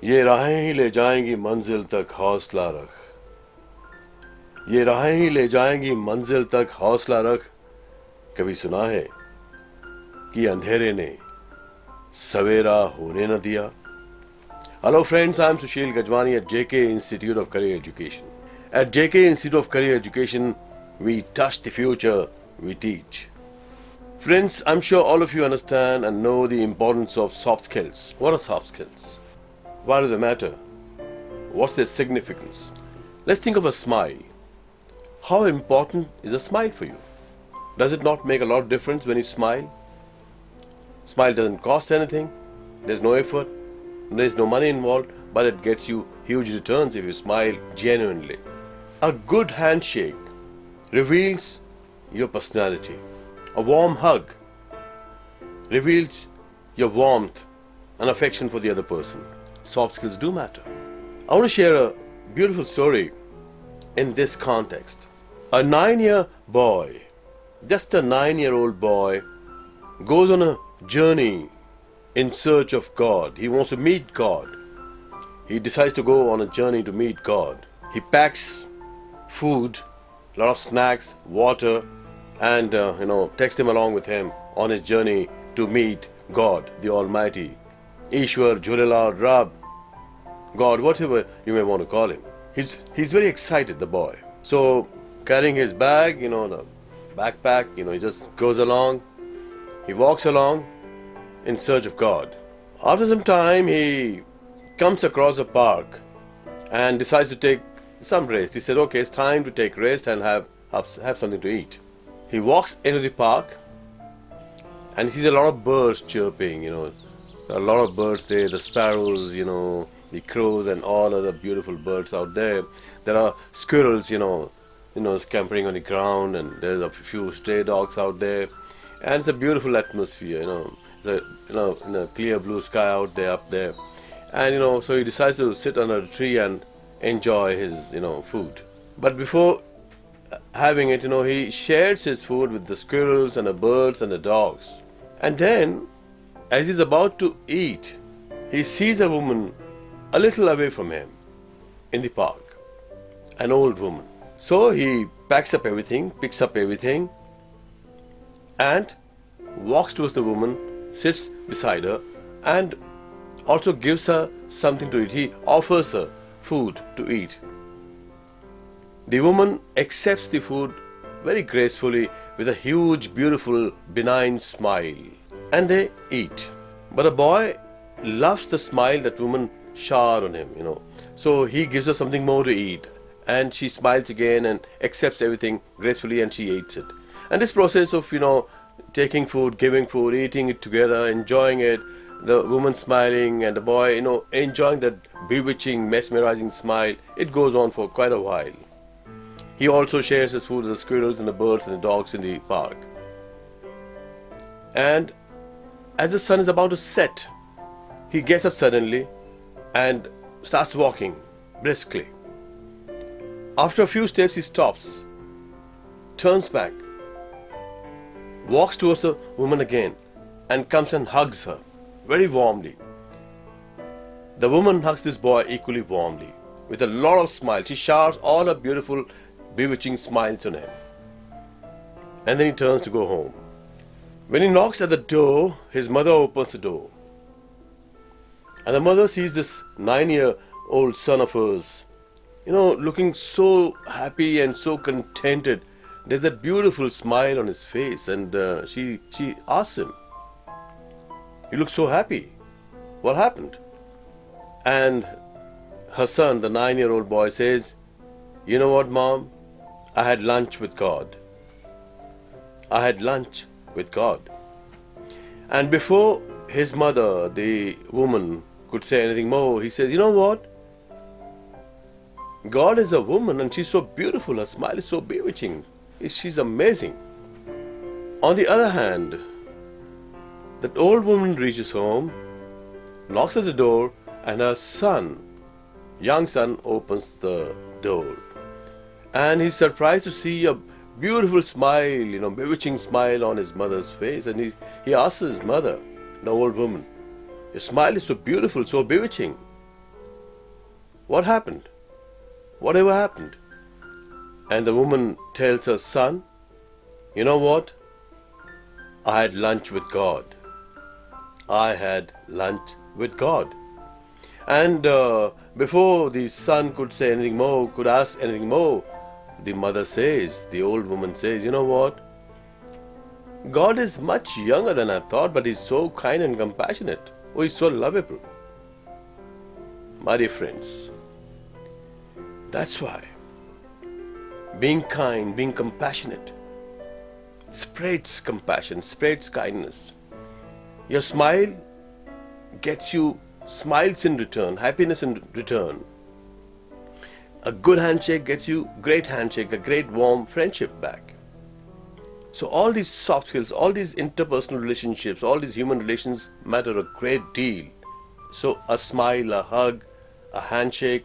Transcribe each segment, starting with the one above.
ये राहें ही ले जाएंगी मंजिल तक हौसला रख, ये राहें ही ले जाएंगी मंजिल तक हौसला रख। कभी सुना है कि अंधेरे ने सवेरा होने न दिया? Hello friends, I am Susheel Gajwani at JK Institute of Career Education. At JK Institute of Career Education, we touch the future, we teach. Friends, I'm sure all of you understand and know the importance of soft skills. What are soft skills? Why do they matter? What's their significance? Let's think of a smile. How important is a smile for you? Does it not make a lot of difference when you smile? Smile doesn't cost anything, there's no effort, there's no money involved, but it gets you huge returns if you smile genuinely. A good handshake reveals your personality. A warm hug reveals your warmth and affection for the other person. Soft skills do matter. I want to share a beautiful story in this context. A 9-year boy, just a 9-year-old boy, goes on a journey in search of God. He wants to meet God. He decides to go on a journey to meet God. He packs food, a lot of snacks, water, and takes him along with him on his journey to meet God, the Almighty, Ishwar, Jhulelal, Rab, God, whatever you may want to call him. He's very excited, the boy. So carrying his bag, the backpack, he just goes along. He walks along in search of God. After some time, he comes across a park and decides to take some rest. He said, okay, it's time to take rest and have something to eat. He walks into the park and he sees a lot of birds chirping, There are a lot of birds there, the sparrows, the crows and all other beautiful birds out there. There are squirrels, scampering on the ground, and there's a few stray dogs out there. And it's a beautiful atmosphere, in a clear blue sky out there, up there. And, so he decides to sit under a tree and enjoy his, food. But before having it, he shares his food with the squirrels and the birds and the dogs. And then, as he's about to eat, he sees a woman a little away from him in the park, an old woman. So he picks up everything, and walks towards the woman, sits beside her, and also gives her something to eat. He offers her food to eat. The woman accepts the food very gracefully with a huge, beautiful, benign smile. And they eat. But the boy loves the smile that woman showered on him, So he gives her something more to eat. And she smiles again and accepts everything gracefully, and she eats it. And this process of, taking food, giving food, eating it together, enjoying it, the woman smiling and the boy, enjoying that bewitching, mesmerizing smile, it goes on for quite a while. He also shares his food with the squirrels and the birds and the dogs in the park. And as the sun is about to set, he gets up suddenly and starts walking briskly. After a few steps, he stops, turns back, walks towards the woman again, and comes and hugs her very warmly. The woman hugs this boy equally warmly, with a lot of smiles. She showers all her beautiful, bewitching smiles on him. And then he turns to go home. When he knocks at the door, his mother opens the door. And the mother sees this 9-year-old son of hers, looking so happy and so contented. There's that beautiful smile on his face, and she asks him, "You look so happy. What happened?" And her son, the 9-year-old boy, says, "You know what, Mom? I had lunch with God. I had lunch with God." And before his mother, the woman, could say anything more, he says, "You know what? God is a woman, and she's so beautiful. Her smile is so bewitching. She's amazing." On the other hand, that old woman reaches home, knocks at the door, and her son, young son, opens the door. And he's surprised to see a beautiful smile, bewitching smile on his mother's face. And he asks his mother, the old woman, "Your smile is so beautiful, so bewitching. What happened? Whatever happened? And the woman tells her son, you know what? I had lunch with God. I had lunch with God. And before the son could say anything more, could ask anything more, the mother says, the old woman says, you know what? God is much younger than I thought, but He's so kind and compassionate. Oh, He's so lovable. My dear friends, that's why being kind, being compassionate, spreads compassion, spreads kindness. Your smile gets you smiles in return, happiness in return. A good handshake gets you great handshake, a great warm friendship back. So all these soft skills, all these interpersonal relationships, all these human relations matter a great deal. So a smile, a hug, a handshake,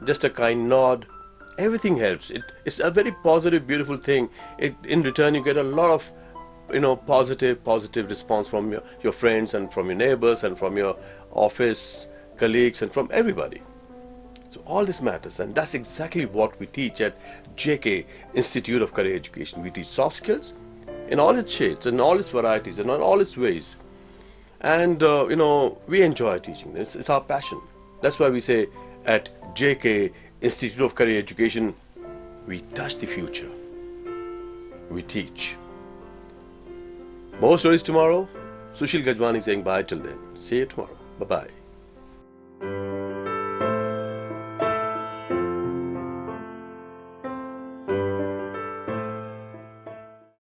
just a kind nod, everything helps. It's a very positive, beautiful thing. In return, you get a lot of positive response from your friends and from your neighbors and from your office colleagues and from everybody. So all this matters, and that's exactly what we teach at JK Institute of Career Education. We teach soft skills in all its shades, in all its varieties, and in all its ways. And we enjoy teaching this. It's our passion. That's why we say at JK Institute of Career Education, we touch the future. We teach. More stories tomorrow. Susheel Gajwani saying bye till then. See you tomorrow. Bye-bye.